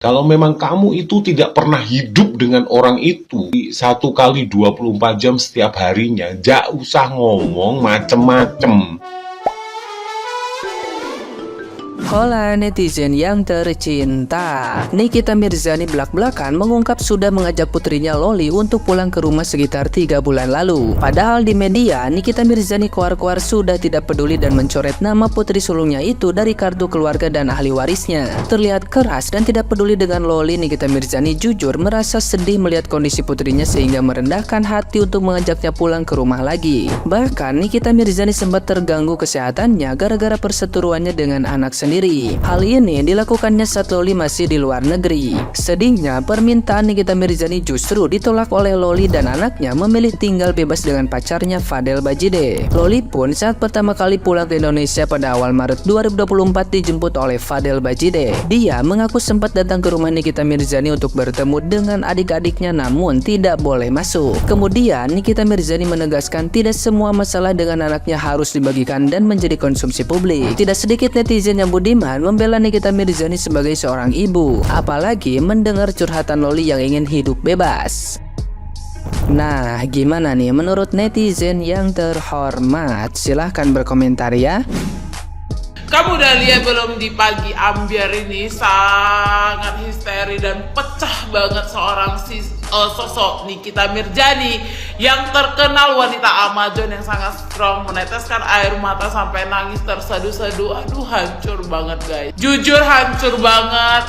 Kalau memang kamu itu tidak pernah hidup dengan orang itu 1 kali 24 jam setiap harinya, gak usah ngomong macem-macem. Hola netizen yang tercinta, Nikita Mirzani belak-belakan mengungkap sudah mengajak putrinya Loli untuk pulang ke rumah sekitar 3 bulan lalu. Padahal di media, Nikita Mirzani keluar-keluar sudah tidak peduli dan mencoret nama putri sulungnya itu dari kartu keluarga dan ahli warisnya. Terlihat keras dan tidak peduli dengan Loli, Nikita Mirzani jujur merasa sedih melihat kondisi putrinya sehingga merendahkan hati untuk mengajaknya pulang ke rumah lagi. Bahkan Nikita Mirzani sempat terganggu kesehatannya gara-gara perseteruannya dengan anak sendiri. Hal ini dilakukannya saat Loli masih di luar negeri. Sedihnya, permintaan Nikita Mirzani justru ditolak oleh Loli dan anaknya memilih tinggal bebas dengan pacarnya Fadel Bajide. Loli pun saat pertama kali pulang ke Indonesia pada awal Maret 2024 dijemput oleh Fadel Bajide. Dia mengaku sempat datang ke rumah Nikita Mirzani untuk bertemu dengan adik-adiknya namun tidak boleh masuk. Kemudian Nikita Mirzani menegaskan tidak semua masalah dengan anaknya harus dibagikan dan menjadi konsumsi publik. Tidak sedikit netizen yang budiman membela Nikita Mirzani sebagai seorang ibu, apalagi mendengar curhatan Loli yang ingin hidup bebas. Nah, gimana nih menurut netizen yang terhormat? Silahkan berkomentar ya. Kamu udah lihat belum di pagi ambiar ini sangat histeri dan pecah banget seorang sosok Nikita Mirzani yang terkenal wanita Amazon yang sangat strong, meneteskan air mata sampai nangis terseduh-seduh. Aduh, hancur banget guys. Jujur hancur banget.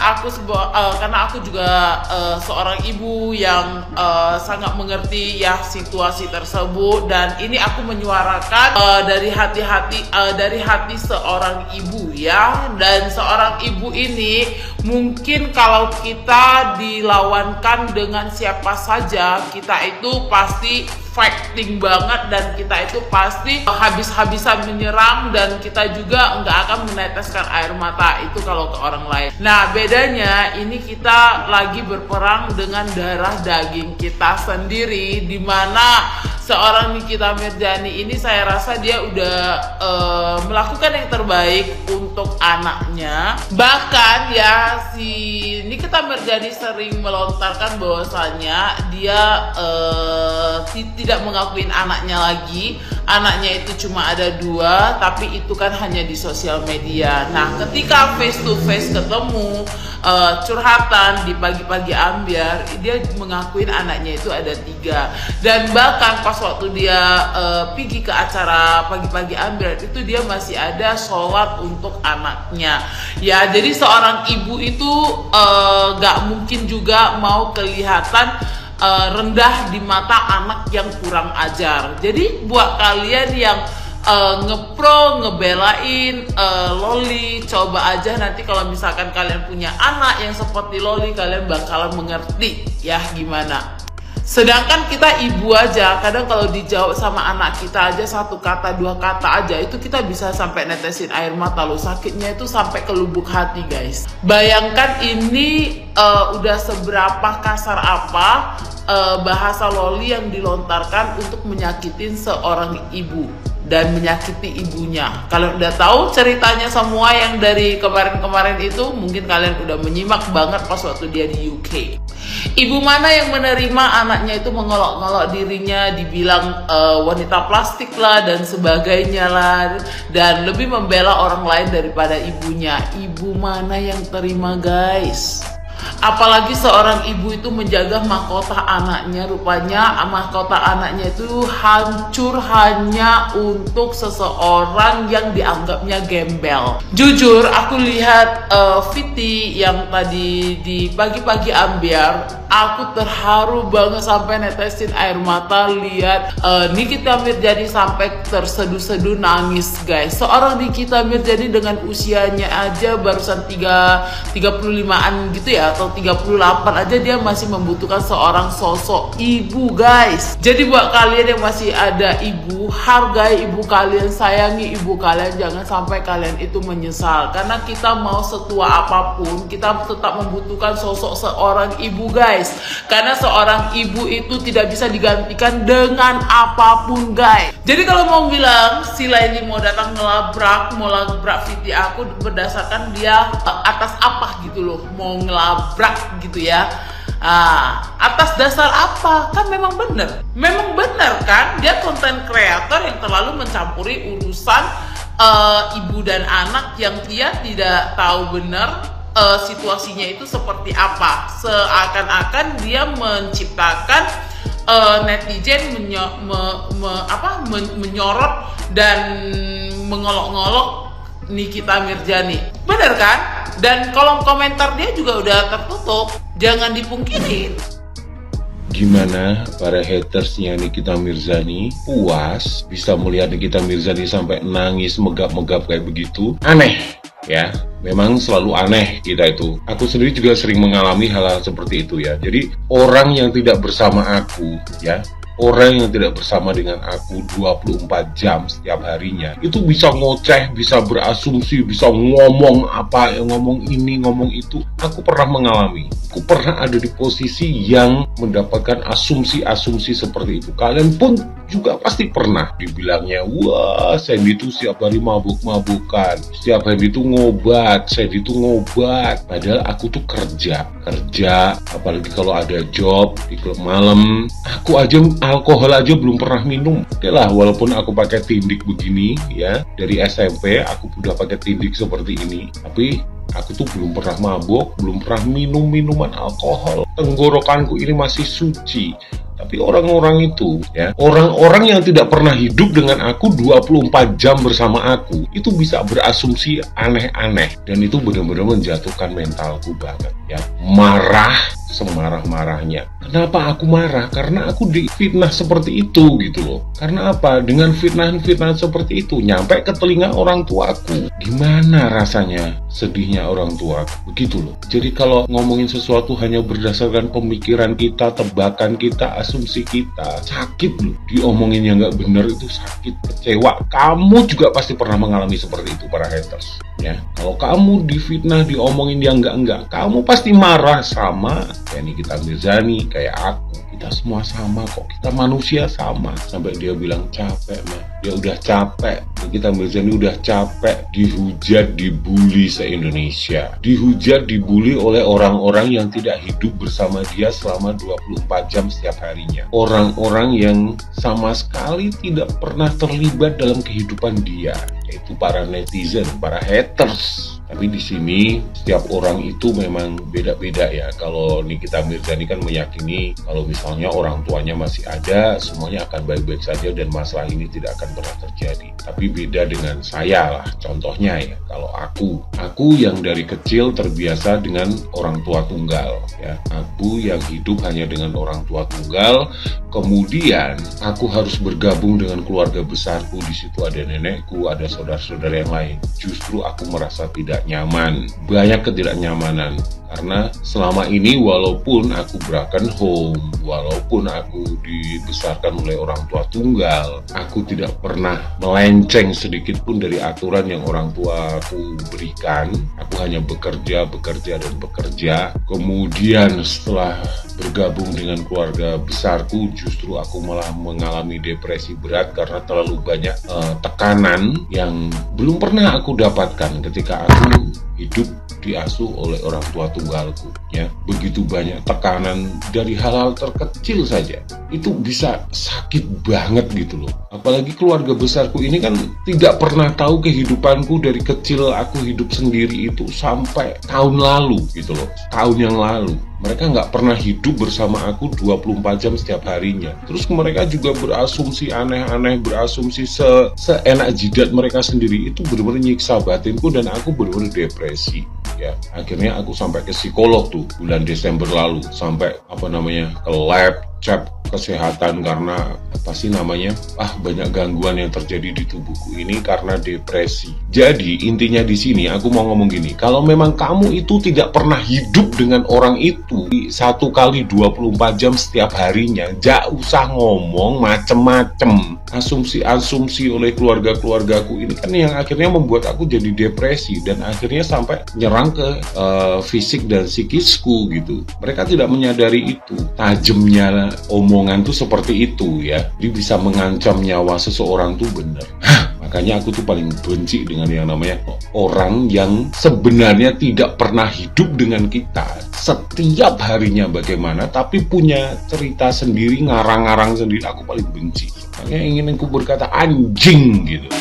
Karena aku juga seorang ibu yang sangat mengerti ya situasi tersebut, dan ini aku menyuarakan dari hati seorang ibu ya. Dan seorang ibu ini mungkin kalau kita dilawankan dengan siapa saja, kita itu pasti fighting banget dan kita itu pasti habis-habisan menyerang, dan kita juga nggak akan meneteskan air mata itu kalau ke orang lain. Nah, bedanya ini kita lagi berperang dengan darah daging kita sendiri, dimana seorang Nikita Mirzani ini saya rasa dia udah melakukan yang terbaik untuk anaknya. Bahkan ya si Nikita Mirzani sering melontarkan bahwasanya dia tidak mengakuin anaknya lagi. Anaknya itu cuma ada 2, tapi itu kan hanya di sosial media. Nah, ketika face to face ketemu curhatan di pagi-pagi ambiar, dia mengakuin anaknya itu ada 3. Dan bahkan pas waktu dia pergi ke acara pagi-pagi ambiar itu dia masih ada sholat untuk anaknya. Ya, jadi seorang ibu itu gak mungkin juga mau kelihatan rendah di mata anak yang kurang ajar. Jadi buat kalian yang ngebelain Loli, coba aja nanti kalau misalkan kalian punya anak yang seperti Loli, kalian bakalan mengerti ya gimana. Sedangkan kita ibu aja, kadang kalau dijawab sama anak kita aja 1 kata 2 kata aja itu kita bisa sampai netesin air mata loh. Sakitnya itu sampai ke lubuk hati guys. Bayangkan ini udah seberapa kasar apa bahasa Loli yang dilontarkan untuk menyakitin seorang ibu dan menyakiti ibunya. Kalian udah tahu ceritanya semua yang dari kemarin-kemarin itu, mungkin kalian udah menyimak banget pas waktu dia di UK. Ibu mana yang menerima anaknya itu mengolok-ngolok dirinya, dibilang wanita plastik lah dan sebagainya lah, dan lebih membela orang lain daripada ibunya. Ibu mana yang terima guys? Apalagi seorang ibu itu menjaga mahkota anaknya. Rupanya mahkota anaknya itu hancur hanya untuk seseorang yang dianggapnya gembel. Jujur aku lihat Viti yang tadi di pagi-pagi ambiar, aku terharu banget sampai netesin air mata lihat Nikita Mirzani sampai terseduh-seduh nangis guys. Seorang Nikita Mirzani dengan usianya aja barusan 35-an gitu ya, atau 38 aja, dia masih membutuhkan seorang sosok ibu guys. Jadi buat kalian yang masih ada ibu, hargai ibu kalian, sayangi ibu kalian, jangan sampai kalian itu menyesal. Karena kita mau setua apapun, kita tetap membutuhkan sosok seorang ibu guys. Karena seorang ibu itu tidak bisa digantikan dengan apapun guys. Jadi kalau mau bilang si Laili mau datang mau labrak Viti aku berdasarkan dia atas apa gitu loh, mau ngelabrak gitu ya. Atas dasar apa? Kan memang bener kan, dia konten kreator yang terlalu mencampuri urusan ibu dan anak yang dia tidak tahu benar situasinya itu seperti apa. Seakan-akan dia menciptakan netizen menyorot dan mengolok-ngolok Nikita Mirzani, bener kan? Dan kolom komentar dia juga udah tertutup, jangan dipungkiri. Gimana para hatersnya Nikita Mirzani puas bisa melihat Nikita Mirzani sampai nangis megap-megap kayak begitu? Aneh ya, memang selalu aneh kita itu. Aku sendiri juga sering mengalami hal-hal seperti itu ya. Jadi orang yang tidak bersama aku ya, orang yang tidak bersama dengan aku 24 jam setiap harinya itu bisa ngoceh, bisa berasumsi, bisa ngomong apa, ngomong ini, ngomong itu. Aku pernah mengalami, aku pernah ada di posisi yang mendapatkan asumsi-asumsi seperti itu. Kalian pun juga pasti pernah dibilangnya, wah Sandy itu setiap hari mabuk-mabukan, setiap hari itu ngobat, Sandy itu ngobat. Padahal aku tuh kerja, apalagi kalau ada job di klub malam, aku aja alkohol aja belum pernah minum. Oke lah, walaupun aku pakai tindik begini ya, dari SMP aku udah pakai tindik seperti ini, tapi aku tuh belum pernah mabuk, belum pernah minum minuman alkohol. Tenggorokanku ini masih suci. Tapi orang-orang itu ya, orang-orang yang tidak pernah hidup dengan aku 24 jam bersama aku, itu bisa berasumsi aneh-aneh. Dan itu benar-benar menjatuhkan mentalku banget ya. Marah semarah-marahnya. Kenapa aku marah? Karena aku difitnah seperti itu gitu loh. Karena apa? Dengan fitnah-fitnah seperti itu nyampe ke telinga orang tuaku. Gimana rasanya sedihnya orang tua? Begitu loh. Jadi kalau ngomongin sesuatu hanya berdasarkan pemikiran kita, tebakan kita, asumsi kita, sakit loh. Diomongin yang nggak benar itu sakit, kecewa. Kamu juga pasti pernah mengalami seperti itu para haters. Ya, kalau kamu difitnah, diomongin yang enggak, kamu pasti marah sama kayak Nikita Mirzani, kayak aku. Kita semua sama kok, kita manusia sama. Sampai dia bilang capek mah, dia udah capek. Nikita Mirzani udah capek dihujat, dibully se-Indonesia, dihujat, dibully oleh orang-orang yang tidak hidup bersama dia selama 24 jam setiap harinya. Orang-orang yang sama sekali tidak pernah terlibat dalam kehidupan dia, yaitu para netizen, para haters. Tapi di sini setiap orang itu memang beda-beda ya. Kalau Nikita Mirzani kan meyakini kalau misalnya orang tuanya masih ada, semuanya akan baik-baik saja dan masalah ini tidak akan pernah terjadi. Tapi beda dengan saya lah. Contohnya ya, kalau aku yang dari kecil terbiasa dengan orang tua tunggal ya. Aku yang hidup hanya dengan orang tua tunggal. Kemudian aku harus bergabung dengan keluarga besarku. Di situ ada nenekku, ada saudara-saudara yang lain. Justru aku merasa tidak nyaman, banyak ketidaknyamanan. Karena selama ini walaupun aku broken home, walaupun aku dibesarkan oleh orang tua tunggal, aku tidak pernah melenceng sedikit pun dari aturan yang orang tua aku berikan. Aku hanya bekerja dan bekerja. Kemudian setelah bergabung dengan keluarga besarku, justru aku malah mengalami depresi berat karena terlalu banyak tekanan yang belum pernah aku dapatkan ketika aku hidup diasuh oleh orang tua tunggalku ya. Begitu banyak tekanan dari hal-hal terkecil saja, itu bisa sakit banget gitu loh. Apalagi keluarga besarku ini kan tidak pernah tahu kehidupanku dari kecil. Aku hidup sendiri itu sampai tahun lalu gitu loh, tahun yang lalu. Mereka nggak pernah hidup bersama aku 24 jam setiap harinya. Terus mereka juga berasumsi aneh-aneh, berasumsi seenak jidat mereka sendiri. Itu benar-benar nyiksa batinku dan aku benar-benar depresi. Ya, akhirnya aku sampai ke psikolog tuh bulan Desember lalu, sampai ke lab, cek kesehatan karena banyak gangguan yang terjadi di tubuhku ini karena depresi. Jadi intinya di sini aku mau ngomong gini, kalau memang kamu itu tidak pernah hidup dengan orang itu 1x24 jam setiap harinya, gak usah ngomong macem-macem. Asumsi-asumsi oleh keluarga-keluargaku ini kan yang akhirnya membuat aku jadi depresi dan akhirnya sampai nyerang ke fisik dan psikisku gitu. Mereka tidak menyadari itu. Tajamnya omongan tuh seperti itu ya. Dia bisa mengancam nyawa seseorang tuh bener. Makanya aku tuh paling benci dengan yang namanya orang yang sebenarnya tidak pernah hidup dengan kita setiap harinya bagaimana, tapi punya cerita sendiri, ngarang-ngarang sendiri. Aku paling benci. Makanya ingin aku berkata anjing gitu.